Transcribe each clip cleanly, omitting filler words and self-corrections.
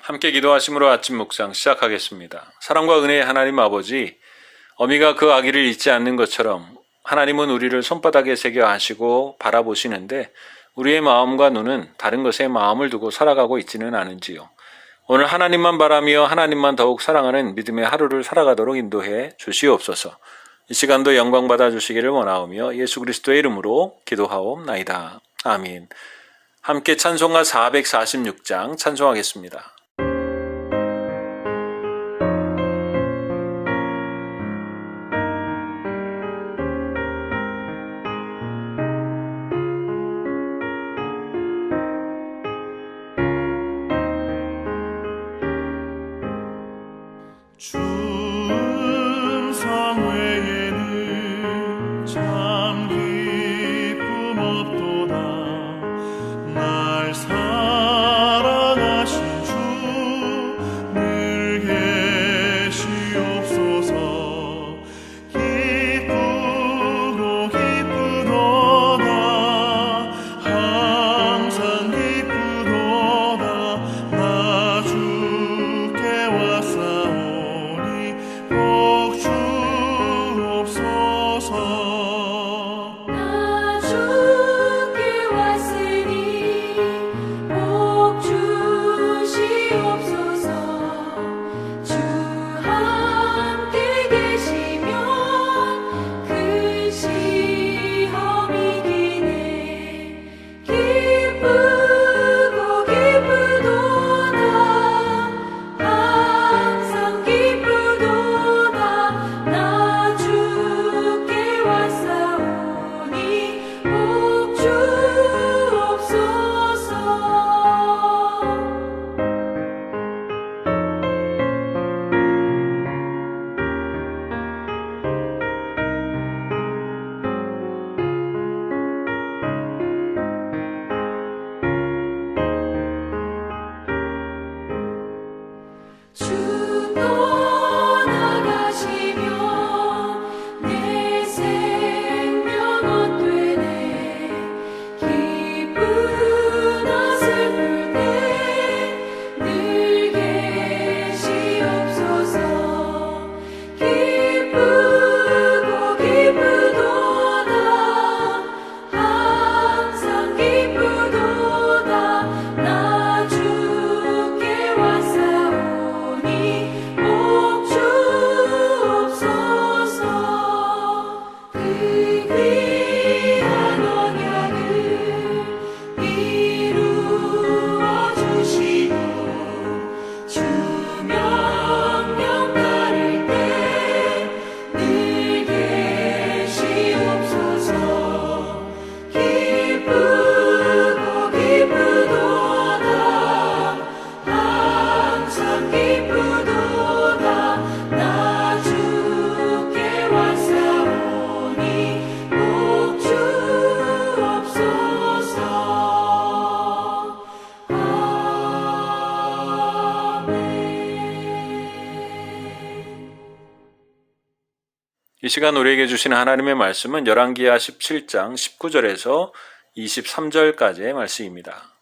함께 기도하심으로 아침 묵상 시작하겠습니다. 사랑과 은혜의 하나님 아버지, 어미가 그 아기를 잊지 않는 것처럼 하나님은 우리를 손바닥에 새겨 아시고 바라보시는데 우리의 마음과 눈은 다른 것에 마음을 두고 살아가고 있지는 않은지요. 오늘 하나님만 바라며 하나님만 더욱 사랑하는 믿음의 하루를 살아가도록 인도해 주시옵소서. 이 시간도 영광 받아 주시기를 원하오며 예수 그리스도의 이름으로 기도하옵나이다. 아멘. 함께 찬송가 446장 찬송하겠습니다. 충성 외에는 참 기쁨 없도다. 날 사랑하신 주 늘 계시옵소서. 기쁘고 기쁘도다. 항상 기쁘도다. 나 주께 왔사오니 복 주옵소서. 나 주께 왔으니 복 주시옵소서. 주 함께 계시면 큰 시험이 기네. 기쁘고 기쁘도다. 항상 기쁘도다. 나 주께 왔사오니 복 주옵소서. 주 떠나가시면 내 생명 헛되네. 기쁘나 슬플 때 늘 계시옵소서. 기쁘고 기쁘도다. 항상 기쁘도다. 나 주께 왔사오니 복 주옵소서. 그 귀한 언약을 이루어 주시고 주 명령 따를 때 늘 계시옵소서. 기쁘고 기쁘도다. 항상 기쁘도다. 나 주께 왔사오니 복 주옵소서. 아멘. 이 시간 우리에게 주신 하나님의 말씀은 열왕기하 17장 19절에서 23절까지의 말씀입니다.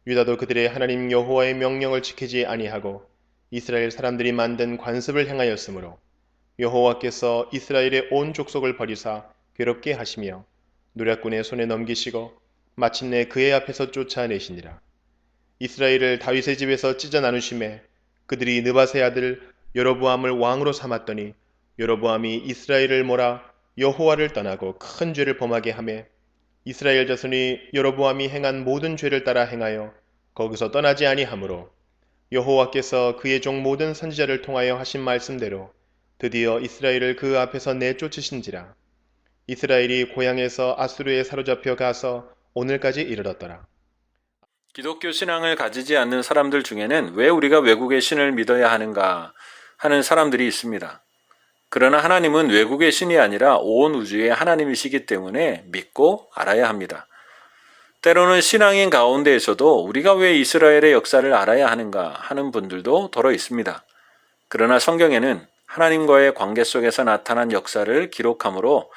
유다도 그들의 하나님 여호와의 명령을 지키지 아니하고 이스라엘 사람들이 만든 관습을 행하였으므로 여호와께서 이스라엘의 온 족속을 버리사 괴롭게 하시며 노략군의 손에 넘기시고 마침내 그의 앞에서 쫓아내시니라. 이스라엘을 다윗의 집에서 찢어 나누심에 그들이 느밧의 아들 여로보암을 왕으로 삼았더니 여로보암이 이스라엘을 몰아 여호와를 떠나고 큰 죄를 범하게 하매 이스라엘 자손이 여로보암이 행한 모든 죄를 따라 행하여 거기서 떠나지 아니하므로 여호와께서 그의 종 모든 선지자를 통하여 하신 말씀대로 드디어 이스라엘을 그 앞에서 내쫓으신지라. 이스라엘이 고향에서 아수르에 사로잡혀 가서 오늘까지 이르렀더라. 기독교 신앙을 가지지 않는 사람들 중에는 왜 우리가 외국의 신을 믿어야 하는가 하는 사람들이 있습니다. 그러나 하나님은 외국의 신이 아니라 온 우주의 하나님이시기 때문에 믿고 알아야 합니다. 때로는 신앙인 가운데에서도 우리가 왜 이스라엘의 역사를 알아야 하는가 하는 분들도 더러 있습니다. 그러나 성경에는 하나님과의 관계 속에서 나타난 역사를 기록하므로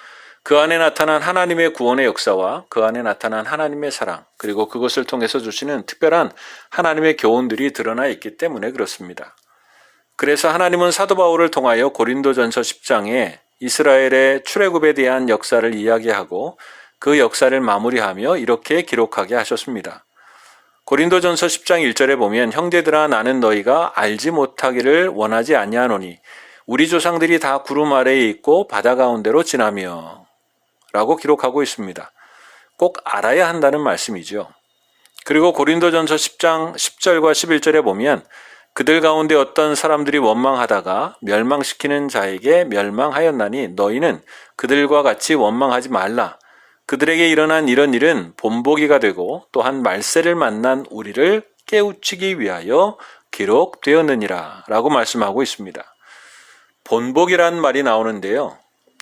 그 안에 나타난 하나님의 구원의 역사와 그 안에 나타난 하나님의 사랑, 그리고 그것을 통해서 주시는 특별한 하나님의 교훈들이 드러나 있기 때문에 그렇습니다. 그래서 하나님은 사도 바울을 통하여 고린도전서 10장에 이스라엘의 출애굽에 대한 역사를 이야기하고 그 역사를 마무리하며 이렇게 기록하게 하셨습니다. 고린도전서 10장 1절에 보면 형제들아 나는 너희가 알지 못하기를 원하지 아니하노니 우리 조상들이 다 구름 아래에 있고 바다 가운데로 지나며 라고 기록하고 있습니다. 꼭 알아야 한다는 말씀이죠. 그리고 고린도전서 10장 10절과 11절에 보면 그들 가운데 어떤 사람들이 원망하다가 멸망시키는 자에게 멸망하였나니 너희는 그들과 같이 원망하지 말라. 그들에게 일어난 이런 일은 본보기가 되고 또한 말세를 만난 우리를 깨우치기 위하여 기록되었느니라 라고 말씀하고 있습니다. 본보기란 말이 나오는데요.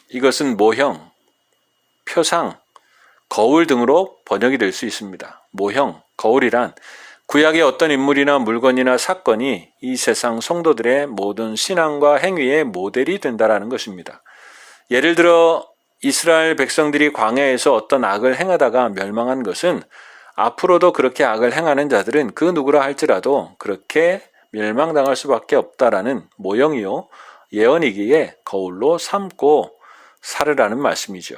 이것은 모형, 표상, 거울 등으로 번역이 될 수 있습니다. 모형, 거울이란 구약의 어떤 인물이나 물건이나 사건이 이 세상 성도들의 모든 신앙과 행위의 모델이 된다라는 것입니다. 예를 들어 이스라엘 백성들이 광야에서 어떤 악을 행하다가 멸망한 것은 앞으로도 그렇게 악을 행하는 자들은 그 누구라 할지라도 그렇게 멸망당할 수밖에 없다라는 모형이요 예언이기에 거울로 삼고 살으라는 말씀이죠.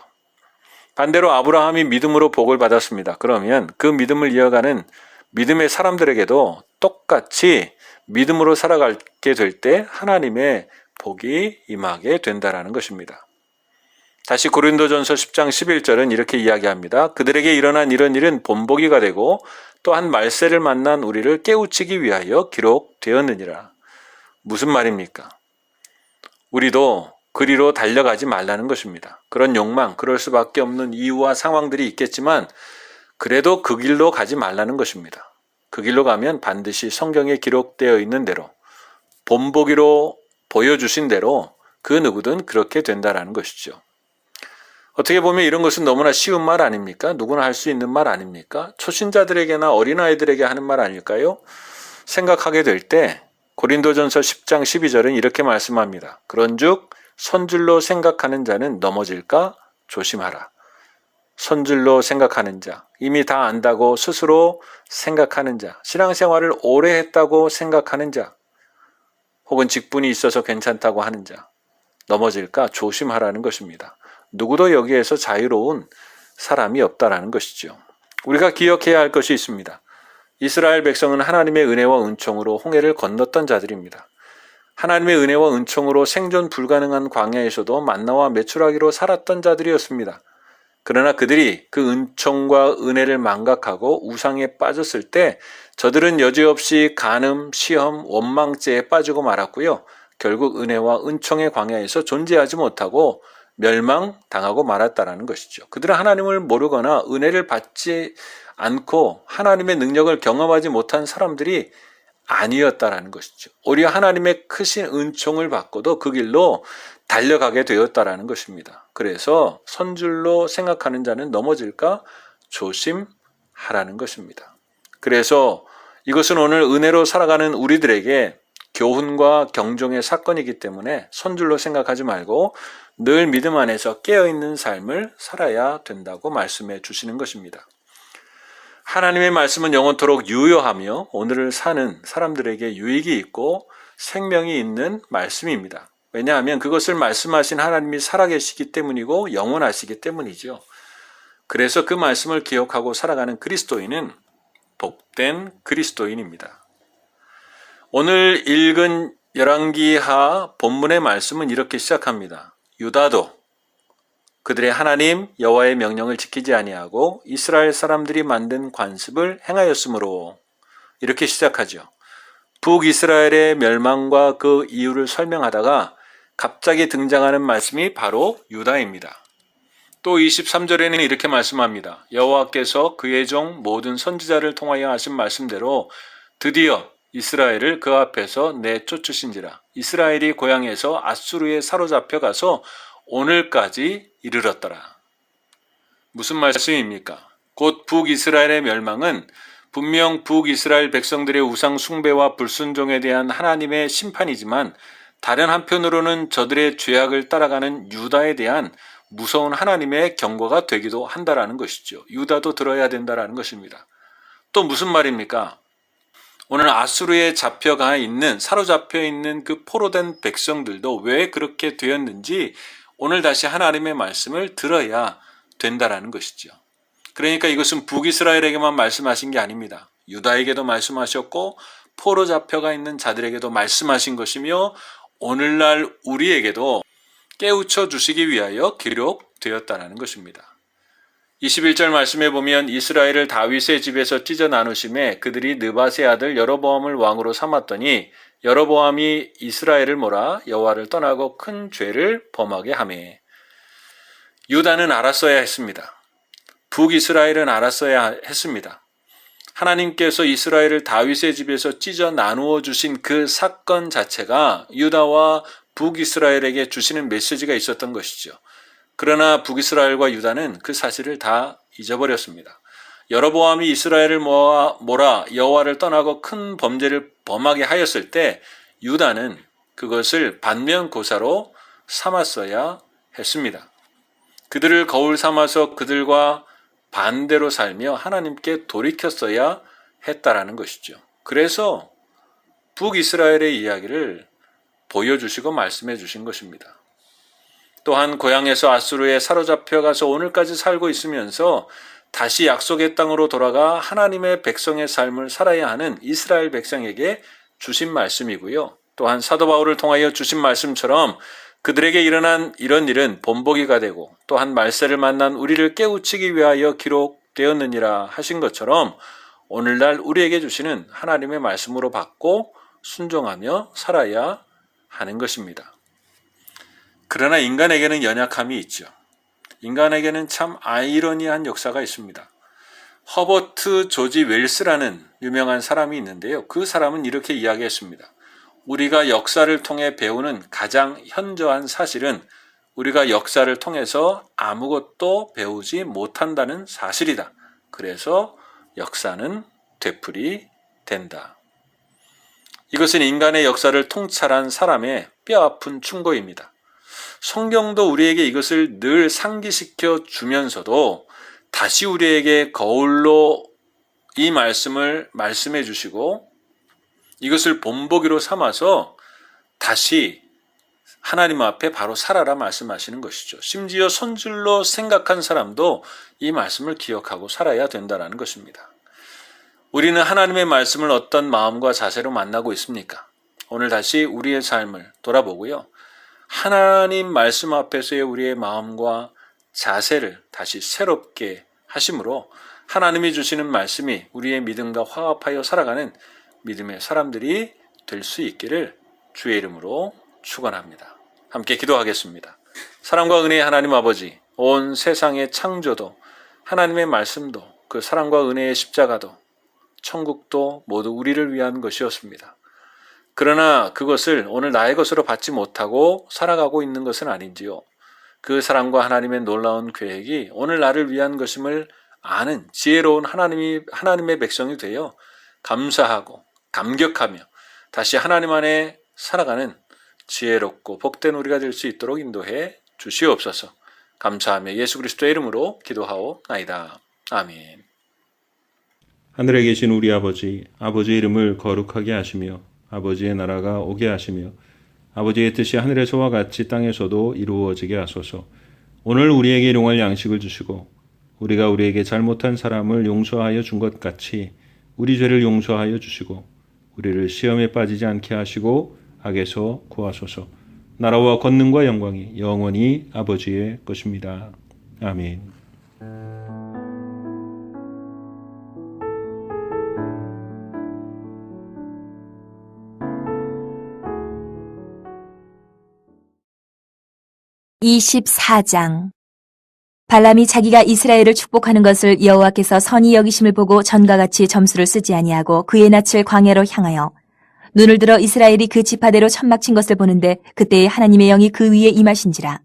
반대로 아브라함이 믿음으로 복을 받았습니다. 그러면 그 믿음을 이어가는 믿음의 사람들에게도 똑같이 믿음으로 살아가게 될 때 하나님의 복이 임하게 된다라는 것입니다. 다시 고린도전서 10장 11절은 이렇게 이야기합니다. 그들에게 일어난 이런 일은 본보기가 되고 또한 말세를 만난 우리를 깨우치기 위하여 기록되었느니라. 무슨 말입니까? 우리도 그리로 달려가지 말라는 것입니다. 그런 욕망, 그럴 수밖에 없는 이유와 상황들이 있겠지만 그래도 그 길로 가지 말라는 것입니다. 그 길로 가면 반드시 성경에 기록되어 있는 대로 본보기로 보여주신 대로 그 누구든 그렇게 된다라는 것이죠. 어떻게 보면 이런 것은 너무나 쉬운 말 아닙니까? 누구나 할 수 있는 말 아닙니까? 초신자들에게나 어린아이들에게 하는 말 아닐까요? 생각하게 될 때 고린도전서 10장 12절은 이렇게 말씀합니다. 그런즉 선줄로 생각하는 자는 넘어질까 조심하라. 선줄로 생각하는 자, 이미 다 안다고 스스로 생각하는 자, 신앙생활을 오래 했다고 생각하는 자, 혹은 직분이 있어서 괜찮다고 하는 자, 넘어질까 조심하라는 것입니다. 누구도 여기에서 자유로운 사람이 없다라는 것이죠. 우리가 기억해야 할 것이 있습니다. 이스라엘 백성은 하나님의 은혜와 은총으로 홍해를 건넜던 자들입니다. 하나님의 은혜와 은총으로 생존 불가능한 광야에서도 만나와 메추라기로 살았던 자들이었습니다. 그러나 그들이 그 은총과 은혜를 망각하고 우상에 빠졌을 때 저들은 여지없이 간음, 시험, 원망죄에 빠지고 말았고요. 결국 은혜와 은총의 광야에서 존재하지 못하고 멸망당하고 말았다라는 것이죠. 그들은 하나님을 모르거나 은혜를 받지 않고 하나님의 능력을 경험하지 못한 사람들이 아니었다라는 것이죠. 오히려 하나님의 크신 은총을 받고도 그 길로 달려가게 되었다라는 것입니다. 그래서 선줄로 생각하는 자는 넘어질까 조심하라는 것입니다. 그래서 이것은 오늘 은혜로 살아가는 우리들에게 교훈과 경종의 사건이기 때문에 선줄로 생각하지 말고 늘 믿음 안에서 깨어있는 삶을 살아야 된다고 말씀해 주시는 것입니다. 하나님의 말씀은 영원토록 유효하며 오늘을 사는 사람들에게 유익이 있고 생명이 있는 말씀입니다. 왜냐하면 그것을 말씀하신 하나님이 살아계시기 때문이고 영원하시기 때문이죠. 그래서 그 말씀을 기억하고 살아가는 그리스도인은 복된 그리스도인입니다. 오늘 읽은 열왕기하 본문의 말씀은 이렇게 시작합니다. 유다도 그들의 하나님 여호와의 명령을 지키지 아니하고 이스라엘 사람들이 만든 관습을 행하였으므로 이렇게 시작하죠. 북이스라엘의 멸망과 그 이유를 설명하다가 갑자기 등장하는 말씀이 바로 유다입니다. 또 23절에는 이렇게 말씀합니다. 여호와께서 그의 종 모든 선지자를 통하여 하신 말씀대로 드디어 이스라엘을 그 앞에서 내쫓으신지라. 이스라엘이 고향에서 아수르에 사로잡혀 가서 오늘까지 이르렀더라. 무슨 말씀입니까? 곧 북이스라엘의 멸망은 분명 북이스라엘 백성들의 우상 숭배와 불순종에 대한 하나님의 심판이지만 다른 한편으로는 저들의 죄악을 따라가는 유다에 대한 무서운 하나님의 경고가 되기도 한다라는 것이죠. 유다도 들어야 된다라는 것입니다. 또 무슨 말입니까? 오늘 아수르에 사로잡혀 있는 그 포로된 백성들도 왜 그렇게 되었는지 오늘 다시 하나님의 말씀을 들어야 된다라는 것이죠. 그러니까 이것은 북이스라엘에게만 말씀하신 게 아닙니다. 유다에게도 말씀하셨고 포로 잡혀가 있는 자들에게도 말씀하신 것이며 오늘날 우리에게도 깨우쳐 주시기 위하여 기록되었다는 것입니다. 21절 말씀에 보면 이스라엘을 다윗의 집에서 찢어 나누심에 그들이 느밧의 아들 여로보암을 왕으로 삼았더니 여로보암이 이스라엘을 몰아 여호와를 떠나고 큰 죄를 범하게 하매. 유다는 알았어야 했습니다. 북이스라엘은 알았어야 했습니다. 하나님께서 이스라엘을 다윗의 집에서 찢어 나누어 주신 그 사건 자체가 유다와 북이스라엘에게 주시는 메시지가 있었던 것이죠. 그러나 북이스라엘과 유다는 그 사실을 다 잊어버렸습니다. 여로보암이 이스라엘을 몰아 여호와를 떠나고 큰 범죄를 범하게 하였을 때 유다는 그것을 반면교사로 삼았어야 했습니다. 그들을 거울 삼아서 그들과 반대로 살며 하나님께 돌이켰어야 했다라는 것이죠. 그래서 북이스라엘의 이야기를 보여주시고 말씀해 주신 것입니다. 또한 고향에서 아수르에 사로잡혀 가서 오늘까지 살고 있으면서 다시 약속의 땅으로 돌아가 하나님의 백성의 삶을 살아야 하는 이스라엘 백성에게 주신 말씀이고요. 또한 사도 바울을 통하여 주신 말씀처럼 그들에게 일어난 이런 일은 본보기가 되고 또한 말세를 만난 우리를 깨우치기 위하여 기록되었느니라 하신 것처럼 오늘날 우리에게 주시는 하나님의 말씀으로 받고 순종하며 살아야 하는 것입니다. 그러나 인간에게는 연약함이 있죠. 인간에게는 참 아이러니한 역사가 있습니다. 허버트 조지 웰스라는 유명한 사람이 있는데요. 그 사람은 이렇게 이야기했습니다. 우리가 역사를 통해 배우는 가장 현저한 사실은 우리가 역사를 통해서 아무것도 배우지 못한다는 사실이다. 그래서 역사는 되풀이 된다. 이것은 인간의 역사를 통찰한 사람의 뼈아픈 충고입니다. 성경도 우리에게 이것을 늘 상기시켜 주면서도 다시 우리에게 거울로 이 말씀을 말씀해 주시고 이것을 본보기로 삼아서 다시 하나님 앞에 바로 살아라 말씀하시는 것이죠. 심지어 손질로 생각한 사람도 이 말씀을 기억하고 살아야 된다는 것입니다. 우리는 하나님의 말씀을 어떤 마음과 자세로 만나고 있습니까? 오늘 다시 우리의 삶을 돌아보고요. 하나님 말씀 앞에서의 우리의 마음과 자세를 다시 새롭게 하심으로 하나님이 주시는 말씀이 우리의 믿음과 화합하여 살아가는 믿음의 사람들이 될 수 있기를 주의 이름으로 축원합니다. 함께 기도하겠습니다. 사랑과 은혜의 하나님 아버지, 온 세상의 창조도 하나님의 말씀도 그 사랑과 은혜의 십자가도 천국도 모두 우리를 위한 것이었습니다. 그러나 그것을 오늘 나의 것으로 받지 못하고 살아가고 있는 것은 아닌지요. 그 사랑과 하나님의 놀라운 계획이 오늘 나를 위한 것임을 아는 지혜로운 하나님의 백성이 되어 감사하고 감격하며 다시 하나님 안에 살아가는 지혜롭고 복된 우리가 될 수 있도록 인도해 주시옵소서. 감사하며 예수 그리스도의 이름으로 기도하옵나이다. 아멘. 하늘에 계신 우리 아버지, 아버지의 이름을 거룩하게 하시며 아버지의 나라가 오게 하시며 아버지의 뜻이 하늘에서와 같이 땅에서도 이루어지게 하소서. 오늘 우리에게 일용할 양식을 주시고 우리가 우리에게 잘못한 사람을 용서하여 준 것 같이 우리 죄를 용서하여 주시고 우리를 시험에 빠지지 않게 하시고 악에서 구하소서. 나라와 권능과 영광이 영원히 아버지의 것입니다. 아멘. (24장) 발람이 자기가 이스라엘을 축복하는 것을 여호와께서 선히 여기심을 보고 전과 같이 점수를 쓰지 아니하고 그의 낯을 광야로 향하여 눈을 들어 이스라엘이 그 지파대로 천막 친 것을 보는데 그때에 하나님의 영이 그 위에 임하신지라.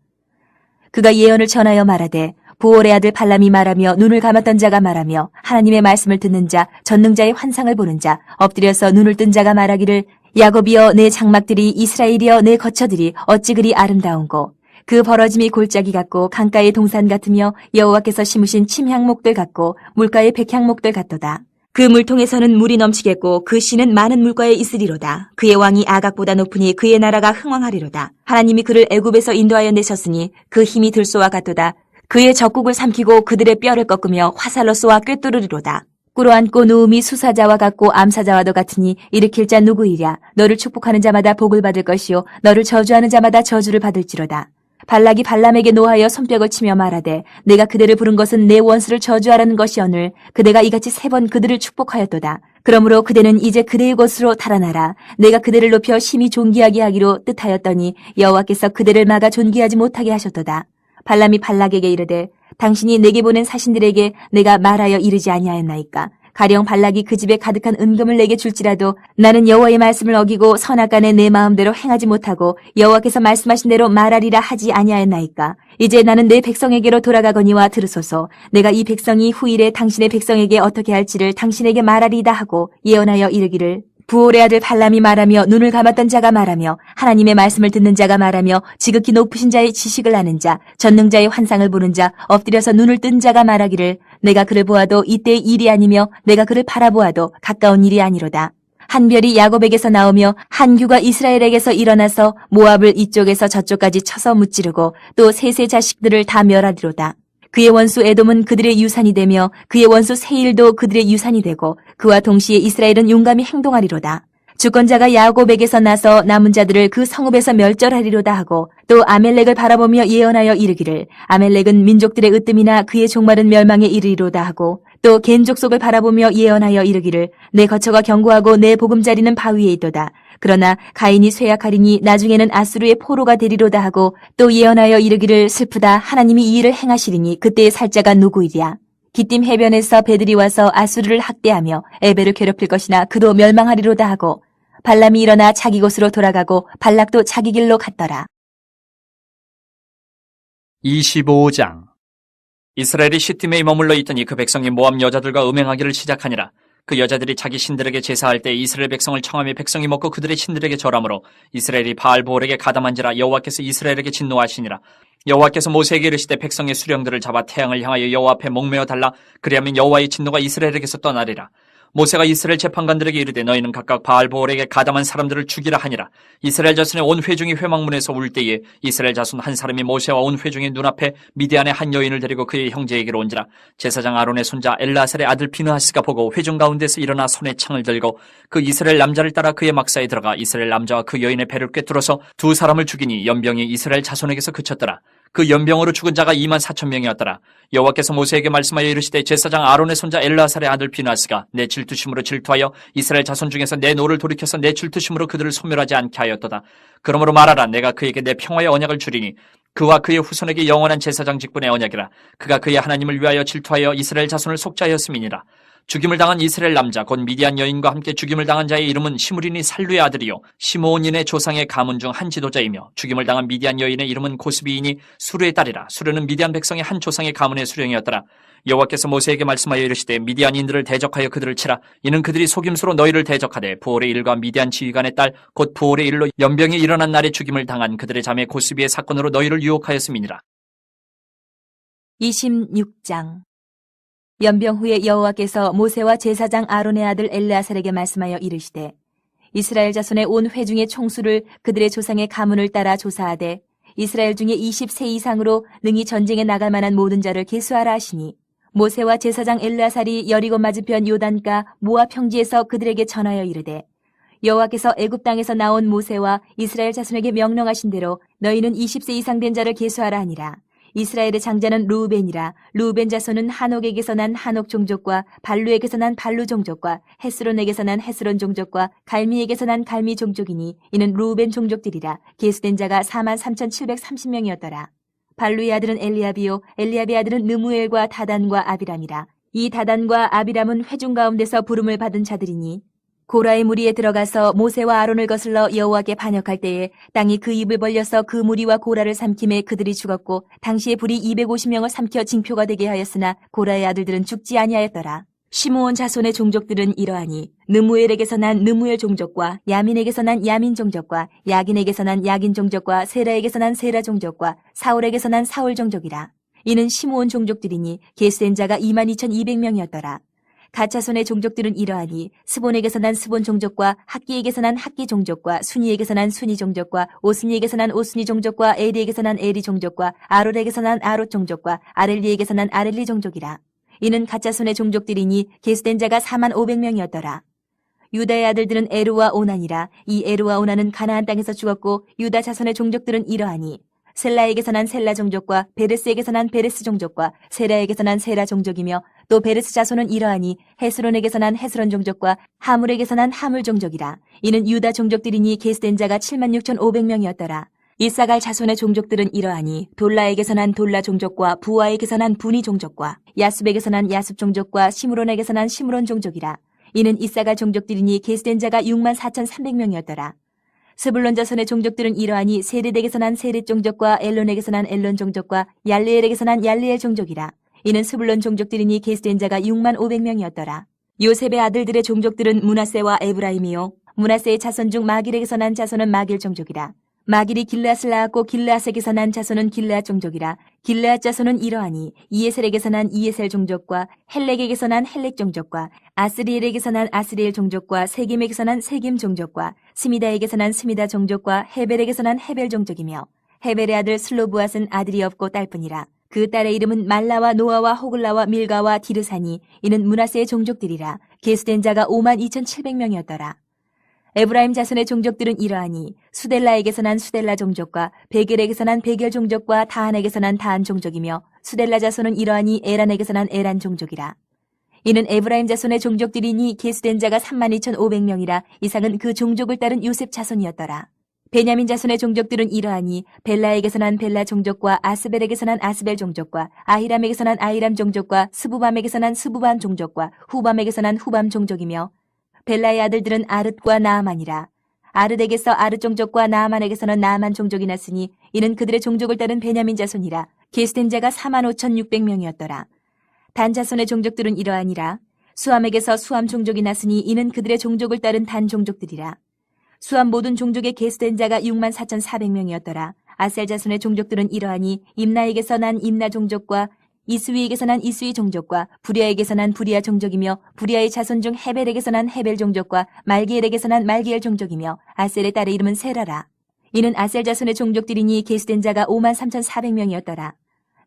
그가 예언을 전하여 말하되 보올의 아들 발람이 말하며 눈을 감았던 자가 말하며 하나님의 말씀을 듣는 자 전능자의 환상을 보는 자 엎드려서 눈을 뜬 자가 말하기를 야곱이여 내 장막들이 이스라엘이여 내 거처들이 어찌 그리 아름다운고 그 벌어짐이 골짜기 같고 강가의 동산 같으며 여호와께서 심으신 침향목들 같고 물가의 백향목들 같도다. 그 물통에서는 물이 넘치겠고 그 씨는 많은 물가에 있으리로다. 그의 왕이 아각보다 높으니 그의 나라가 흥왕하리로다. 하나님이 그를 애굽에서 인도하여 내셨으니 그 힘이 들소와 같도다. 그의 적국을 삼키고 그들의 뼈를 꺾으며 화살로 쏘아 꿰뚫으리로다. 꿇어앉고 누움이 수사자와 같고 암사자와도 같으니 일으킬 자 누구이랴. 너를 축복하는 자마다 복을 받을 것이요 너를 저주하는 자마다 저주를 받을지로다. 발락이 발람에게 노하여 손뼉을 치며 말하되 내가 그대를 부른 것은 내 원수를 저주하라는 것이오늘 그대가 이같이 3번 그들을 축복하였도다. 그러므로 그대는 이제 그대의 곳으로 달아나라. 내가 그대를 높여 심히 존귀하게 하기로 뜻하였더니 여호와께서 그대를 막아 존귀하지 못하게 하셨도다. 발람이 발락에게 이르되 당신이 내게 보낸 사신들에게 내가 말하여 이르지 아니하였나이까. 가령 발락이 그 집에 가득한 은금을 내게 줄지라도 나는 여호와의 말씀을 어기고 선악간에 내 마음대로 행하지 못하고 여호와께서 말씀하신 대로 말하리라 하지 아니하였나이까. 이제 나는 내 백성에게로 돌아가거니와 들으소서. 내가 이 백성이 후일에 당신의 백성에게 어떻게 할지를 당신에게 말하리다 하고 예언하여 이르기를 부올의 아들 발람이 말하며 눈을 감았던 자가 말하며 하나님의 말씀을 듣는 자가 말하며 지극히 높으신 자의 지식을 아는 자 전능자의 환상을 보는 자 엎드려서 눈을 뜬 자가 말하기를 내가 그를 보아도 이때의 일이 아니며 내가 그를 바라보아도 가까운 일이 아니로다. 한 별이 야곱에게서 나오며 한 규가 이스라엘에게서 일어나서 모압을 이쪽에서 저쪽까지 쳐서 무찌르고 또 셋의 자식들을 다 멸하리로다. 그의 원수 에돔은 그들의 유산이 되며 그의 원수 세일도 그들의 유산이 되고 그와 동시에 이스라엘은 용감히 행동하리로다. 주권자가 야곱에게서 나서 남은 자들을 그 성읍에서 멸절하리로다 하고 또 아멜렉을 바라보며 예언하여 이르기를 아멜렉은 민족들의 으뜸이나 그의 종말은 멸망에 이르리로다 하고 또 겐 족속을 바라보며 예언하여 이르기를 내 거처가 견고하고 내 보금자리는 바위에 있도다. 그러나 가인이 쇠약하리니 나중에는 아수르의 포로가 되리로다 하고 또 예언하여 이르기를 슬프다 하나님이 이 일을 행하시리니 그때의 살자가 누구이랴. 기띔 해변에서 배들이 와서 아수르를 학대하며 에벨을 괴롭힐 것이나 그도 멸망하리로다 하고 발람이 일어나 자기 곳으로 돌아가고 발락도 자기 길로 갔더라. 25장 이스라엘이 시팀에 머물러 있더니 그 백성이 모압 여자들과 음행하기를 시작하니라. 그 여자들이 자기 신들에게 제사할 때 이스라엘 백성을 청하며 백성이 먹고 그들의 신들에게 절하므로 이스라엘이 바알보올에게 가담한지라 여호와께서 이스라엘에게 진노하시니라. 여호와께서 모세에게 이르시되 백성의 수령들을 잡아 태양을 향하여 여호와 앞에 목매어 달라. 그리하면 여호와의 진노가 이스라엘에게서 떠나리라. 모세가 이스라엘 재판관들에게 이르되 너희는 각각 바알보올에게 가담한 사람들을 죽이라 하니라. 이스라엘 자손의 온 회중이 회막문에서 울 때에 이스라엘 자손 한 사람이 모세와 온 회중의 눈앞에 미디안의 한 여인을 데리고 그의 형제에게로 온지라. 제사장 아론의 손자 엘라살의 아들 비느하스가 보고 회중 가운데서 일어나 손에 창을 들고 그 이스라엘 남자를 따라 그의 막사에 들어가 이스라엘 남자와 그 여인의 배를 꿰뚫어서 두 사람을 죽이니 연병이 이스라엘 자손에게서 그쳤더라. 그 연병으로 죽은 자가 24,000명이었더라. 여호와께서 모세에게 말씀하여 이르시되 제사장 아론의 손자 엘라살의 아들 비느하스가 내 질투심으로 질투하여 이스라엘 자손 중에서 내 노를 돌이켜서 내 질투심으로 그들을 소멸하지 않게 하였도다. 그러므로 말하라. 내가 그에게 내 평화의 언약을 주리니 그와 그의 후손에게 영원한 제사장 직분의 언약이라. 그가 그의 하나님을 위하여 질투하여 이스라엘 자손을 속죄하였음이니라. 죽임을 당한 이스라엘 남자 곧 미디안 여인과 함께 죽임을 당한 자의 이름은 시므리니 살루의 아들이요 시므온인의 조상의 가문 중 한 지도자이며 죽임을 당한 미디안 여인의 이름은 고스비이니 수르의 딸이라. 수르는 미디안 백성의 한 조상의 가문의 수령이었더라. 여호와께서 모세에게 말씀하여 이르시되 미디안인들을 대적하여 그들을 치라. 이는 그들이 속임수로 너희를 대적하되 부올의 일과 미디안 지휘관의 딸 곧 부올의 일로 연병이 일어난 날에 죽임을 당한 그들의 자매 고스비의 사건으로 너희를 유혹하였음이니라. 26장 연병 후에 여호와께서 모세와 제사장 아론의 아들 엘르아살에게 말씀하여 이르시되 이스라엘 자손의 온 회중의 총수를 그들의 조상의 가문을 따라 조사하되 이스라엘 중에 20세 이상으로 능히 전쟁에 나갈 만한 모든 자를 계수하라 하시니 모세와 제사장 엘르아살이 여리고 맞은편 요단가 모압 평지에서 그들에게 전하여 이르되 여호와께서 애굽 땅에서 나온 모세와 이스라엘 자손에게 명령하신 대로 너희는 20세 이상 된 자를 계수하라 하니라. 이스라엘의 장자는 루우벤이라. 루우벤 자손은 한옥에게서 난 한옥 종족과 발루에게서 난 발루 종족과 헤스론에게서 난 헤스론 종족과 갈미에게서 난 갈미 종족이니 이는 루우벤 종족들이라. 계수된 자가 43,730명이었더라. 발루의 아들은 엘리압이요 엘리압의 아들은 느무엘과 다단과 아비람이라. 이 다단과 아비람은 회중 가운데서 부름을 받은 자들이니 고라의 무리에 들어가서 모세와 아론을 거슬러 여호와께 반역할 때에 땅이 그 입을 벌려서 그 무리와 고라를 삼킴에 그들이 죽었고 당시에 불이 250명을 삼켜 징표가 되게 하였으나 고라의 아들들은 죽지 아니하였더라. 시므온 자손의 종족들은 이러하니 느무엘에게서 난 느무엘 종족과 야민에게서 난 야민 종족과 야긴에게서 난 야긴 종족과 세라에게서 난 세라 종족과 사울에게서 난 사울 종족이라. 이는 시므온 종족들이니 계수된 자가 22,200명이었더라. 갓 자손의 종족들은 이러하니 스본에게서 난 스본 종족과 학기에게서 난 학기 종족과 순이에게서 난 순이 종족과 오스니에게서 난 오스니 종족과 에리에게서 난 에리 종족과 아롯에게서 난 아롯 종족과 아렐리에게서 난 아렐리 종족이라. 이는 갓 자손의 종족들이니 계수된 자가 45,000명이었더라. 유다의 아들들은 에루와 오난이라. 이 에루와 오난은 가나안 땅에서 죽었고 유다 자손의 종족들은 이러하니 셀라에게서 난 셀라 종족과 베레스에게서 난 베레스 종족과 세라에게서 난 세라 종족이며 또 베레스 자손은 이러하니 헤스론에게서 난 헤스론 종족과 하물에게서 난 하물 종족이라. 이는 유다 종족들이니 계수된 자가 76,500명이었더라. 이사갈 자손의 종족들은 이러하니 돌라에게서 난 돌라 종족과 부아에게서 난 부니 종족과 야습에게서 난 야습 종족과 시므론에게서 난 시므론 종족이라. 이는 이사갈 종족들이니 계수된 자가 64,300명이었더라. 스불론 자손의 종족들은 이러하니 세렛에게서 난 세렛 종족과 엘론에게서 난 엘론 종족과 얄리엘에게서 난 얄리엘 종족이라. 이는 스불론 종족들이니 계수된 자가 65,000명이었더라. 요셉의 아들들의 종족들은 므낫세와 에브라임이요 므낫세의 자손 중 마길에게서 난 자손은 마길 종족이라. 마길이 길르앗을 낳았고 길르앗에게서 난 자손은 길르앗 종족이라. 길르앗 자손은 이러하니 이에셀에게서 난 이에셀 종족과 헬렉에게서 난 헬렉 종족과 아스리엘에게서 난 아스리엘 종족과 세김에게서 난 세김 종족과 스미다에게서 난 스미다 종족과 헤벨에게서 난 헤벨 종족이며 헤벨의 아들 슬로브앗은 아들이 없고 딸뿐이라. 그 딸의 이름은 말라와 노아와 호글라와 밀가와 디르사니. 이는 므낫세의 종족들이라. 계수된 자가 52,700명이었더라. 에브라임 자손의 종족들은 이러하니 수델라에게서 난 수델라 종족과 베겔에게서 난 베겔 종족과 다한에게서 난 다한 종족이며 수델라 자손은 이러하니 에란에게서 난 에란 종족이라. 이는 에브라임 자손의 종족들이니 계수된 자가 32,500명이라. 이상은 그 종족을 따른 요셉 자손이었더라. 베냐민 자손의 종족들은 이러하니 벨라에게서 난 벨라 종족과 아스벨에게서 난 아스벨 종족과 아히람에게서 난 아히람 종족과 스부밤에게서 난 스부밤 종족과 후밤에게서 난 후밤 종족이며 벨라의 아들들은 아르트과 나아만이라. 아르덱에서 아르 종족과 나아만에게서는 나아만 종족이 났으니 이는 그들의 종족을 따른 베냐민 자손이라. 계수된 자가 45,600명이었더라. 단 자손의 종족들은 이러하니라. 수함에게서 수함 종족이 났으니 이는 그들의 종족을 따른 단 종족들이라. 수함 모든 종족의 계수된 자가 64,400명이었더라. 아셀 자손의 종족들은 이러하니 임나에게서 난 임나 종족과 이스위에게서 난 이스위 종족과 부리아에게서 난 부리아 종족이며 부리아의 자손 중 헤벨에게서 난 헤벨 종족과 말기엘에게서 난 말기엘 종족이며 아셀의 딸의 이름은 세라라. 이는 아셀 자손의 종족들이니 계수된 자가 53,400명이었더라.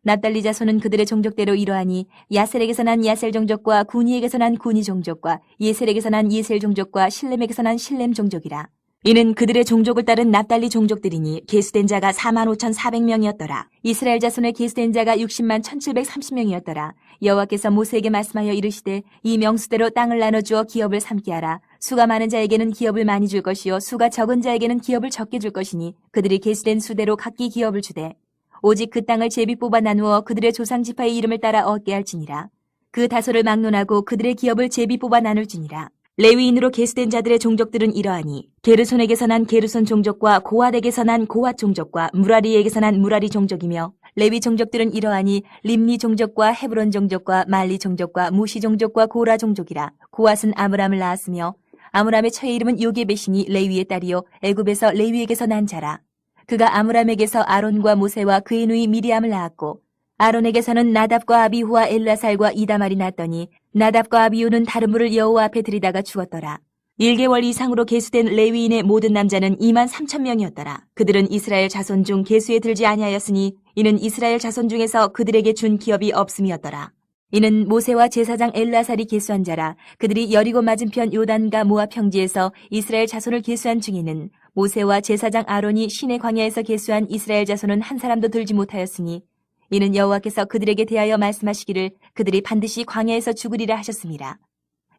납달리 자손은 그들의 종족대로 이러하니 야셀에게서 난 야셀 종족과 구니에게서 난 구니 종족과 예셀에게서 난 예셀 종족과 실렘에게서 난 실렘 종족이라. 이는 그들의 종족을 따른 납달리 종족들이니 계수된 자가 45,400명이었더라. 이스라엘 자손의 계수된 자가 601,730명이었더라. 여호와께서 모세에게 말씀하여 이르시되 이 명수대로 땅을 나눠주어 기업을 삼게 하라. 수가 많은 자에게는 기업을 많이 줄 것이요 수가 적은 자에게는 기업을 적게 줄 것이니 그들이 계수된 수대로 각기 기업을 주되 오직 그 땅을 제비 뽑아 나누어 그들의 조상 지파의 이름을 따라 얻게 할지니라. 그 다소를 막론하고 그들의 기업을 제비 뽑아 나눌지니라. 레위인으로 계수된 자들의 종족들은 이러하니 게르손에게서 난 게르손 종족과 고핫에게서 난 고핫 종족과 무라리에게서 난 무라리 종족이며 레위 종족들은 이러하니 림니 종족과 헤브론 종족과 말리 종족과 무시 종족과 고라 종족이라. 고핫은 아므람을 낳았으며 아므람의 처의 이름은 요게벳이니 레위의 딸이요 애굽에서 레위에게서 난 자라. 그가 아므람에게서 아론과 모세와 그의 누이 미리암을 낳았고 아론에게서는 나답과 아비후와 엘라살과 이다말이 낳았더니 나답과 아비후는 다른 여호와 앞에 들이다가 죽었더라. 1개월 이상으로 계수된 레위인의 모든 남자는 23,000명이었더라. 그들은 이스라엘 자손 중 계수에 들지 아니하였으니 이는 이스라엘 자손 중에서 그들에게 준 기업이 없음이었더라. 이는 모세와 제사장 엘라살이 계수한 자라. 그들이 여리고 맞은편 요단과 모압 평지에서 이스라엘 자손을 계수한 중에는 모세와 제사장 아론이 시내 광야에서 계수한 이스라엘 자손은 한 사람도 들지 못하였으니 이는 여호와께서 그들에게 대하여 말씀하시기를 그들이 반드시 광야에서 죽으리라 하셨습니다.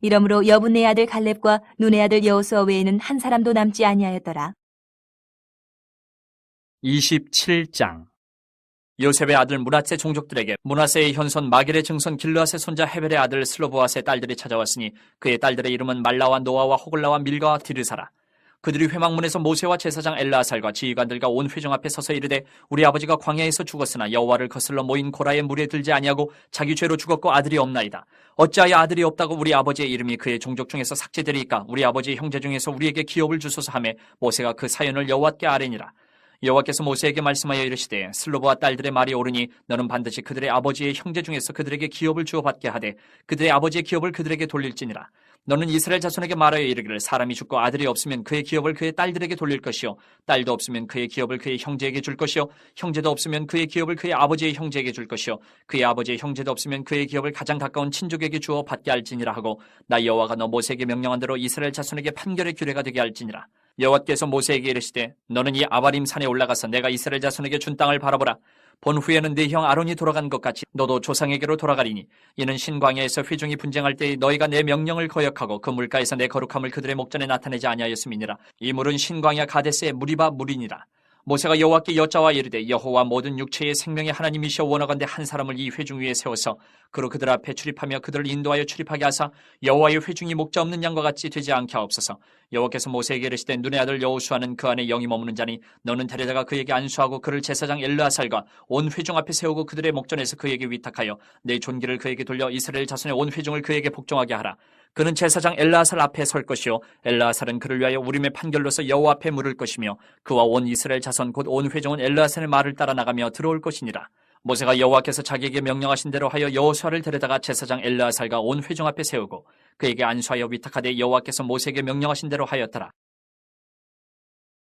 이러므로 여분의 아들 갈렙과 눈의 아들 여호수아 외에는 한 사람도 남지 아니하였더라. 27장 요셉의 아들 므낫세 종족들에게 므낫세의 현손 마길의 증손 길르앗의 손자 헤벨의 아들 슬로보앗의 딸들이 찾아왔으니 그의 딸들의 이름은 말라와 노아와 호글라와 밀가와 디르사라. 그들이 회막문에서 모세와 제사장 엘르아살과 지휘관들과 온 회중 앞에 서서 이르되 우리 아버지가 광야에서 죽었으나 여호와를 거슬러 모인 고라의 물에 들지 아니하고 자기 죄로 죽었고 아들이 없나이다. 어찌하여 아들이 없다고 우리 아버지의 이름이 그의 종족 중에서 삭제되리이까? 우리 아버지의 형제 중에서 우리에게 기업을 주소서 하매 모세가 그 사연을 여호와께 아뢰니라. 여호와께서 모세에게 말씀하여 이르시되 슬로브와 딸들의 말이 옳으니 너는 반드시 그들의 아버지의 형제 중에서 그들에게 기업을 주어 받게 하되 그들의 아버지의 기업을 그들에게 돌릴지니라. 너는 이스라엘 자손에게 말하여 이르기를 사람이 죽고 아들이 없으면 그의 기업을 그의 딸들에게 돌릴 것이요 딸도 없으면 그의 기업을 그의 형제에게 줄 것이요 형제도 없으면 그의 기업을 그의 아버지의 형제에게 줄 것이요 그의 아버지의 형제도 없으면 그의 기업을 가장 가까운 친족에게 주어 받게 할지니라 하고 나 여호와가 너 모세에게 명령한 대로 이스라엘 자손에게 판결의 규례가 되게 할지니라. 여호와께서 모세에게 이르시되 너는 이 아바림 산에 올라가서 내가 이스라엘 자손에게 준 땅을 바라보라. 본 후에는 네 형 아론이 돌아간 것 같이 너도 조상에게로 돌아가리니 이는 신광야에서 회중이 분쟁할 때 너희가 내 명령을 거역하고 그 물가에서 내 거룩함을 그들의 목전에 나타내지 아니하였음이니라. 이 물은 신광야 가데스의 무리바 물이니라. 모세가 여호와께 여짜와 이르되 여호와 모든 육체의 생명의 하나님이시여 원하건대 한 사람을 이 회중 위에 세워서 그로 그들 앞에 출입하며 그들을 인도하여 출입하게 하사 여호와의 회중이 목자 없는 양과 같이 되지 않게 하옵소서. 여호와께서 모세에게 이르시되 눈의 아들 여호수아는 그 안에 영이 머무는 자니 너는 데려다가 그에게 안수하고 그를 제사장 엘르아살과 온 회중 앞에 세우고 그들의 목전에서 그에게 위탁하여 내 존귀를 그에게 돌려 이스라엘 자손의 온 회중을 그에게 복종하게 하라. 그는 제사장 엘르아살 앞에 설 것이요 엘르아살은 그를 위하여 우림의 판결로서 여호와 앞에 물을 것이며 그와 온 이스라엘 자손 곧 온 회중은 엘르아살의 말을 따라 나가며 들어올 것이니라. 모세가 여호와께서 자기에게 명령하신 대로 하여 여호수아를 데려다가 제사장 엘르아살과 온 회중 앞에 세우고 그에게 안수하여 위탁하되 여호와께서 모세에게 명령하신 대로 하였더라.